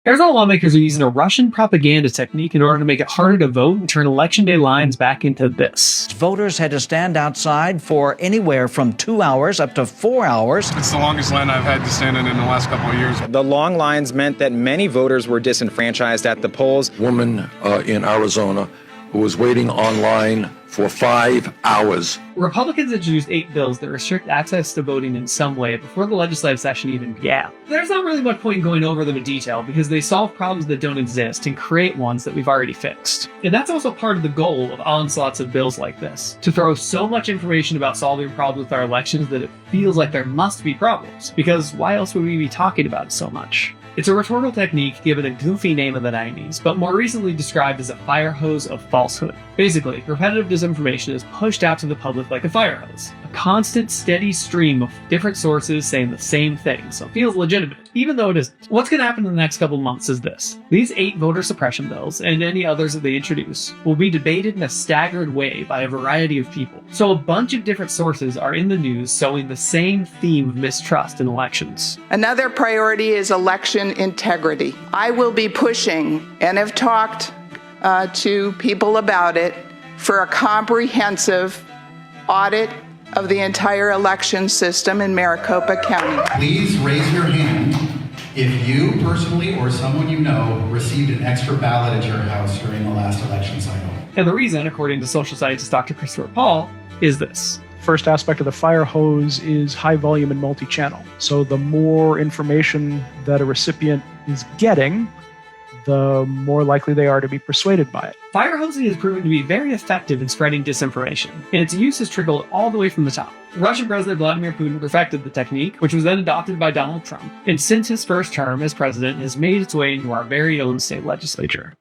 Arizona lawmakers are using a Russian propaganda technique in order to make it harder to vote and turn election day lines back into this. Voters had to stand outside for anywhere from 2 hours up to 4 hours. It's the longest line I've had to stand in the last couple of years. The long lines meant that many voters were disenfranchised at the polls. A woman in Arizona who was waiting online for 5 hours. Republicans introduced 8 bills that restrict access to voting in some way before the legislative session even began. There's not really much point in going over them in detail because they solve problems that don't exist and create ones that we've already fixed. And that's also part of the goal of onslaughts of bills like this, to throw so much information about solving problems with our elections that it feels like there must be problems, because why else would we be talking about it so much? It's a rhetorical technique given a goofy name in the 90s, but more recently described as a fire hose of falsehood. Basically, repetitive disinformation is pushed out to the public like a fire hose. A constant, steady stream of different sources saying the same thing, so it feels legitimate, even though it isn't. What's going to happen in the next couple months is this. These 8 voter suppression bills, and any others that they introduce, will be debated in a staggered way by a variety of people. So a bunch of different sources are in the news sowing the same theme of mistrust in elections. Another priority is election integrity. I will be pushing, and have talked to people about it, for a comprehensive audit of the entire election system in Maricopa County. Please raise your hand if you personally or someone you know received an extra ballot at your house during the last election cycle. And the reason, according to social scientist Dr. Christopher Paul, is this. First aspect of the fire hose is high volume and multi-channel. So the more information that a recipient is getting, the more likely they are to be persuaded by it. Fire hosing has proven to be very effective in spreading disinformation, and its use has trickled all the way from the top. Russian President Vladimir Putin perfected the technique, which was then adopted by Donald Trump, and since his first term as president has made its way into our very own state legislature.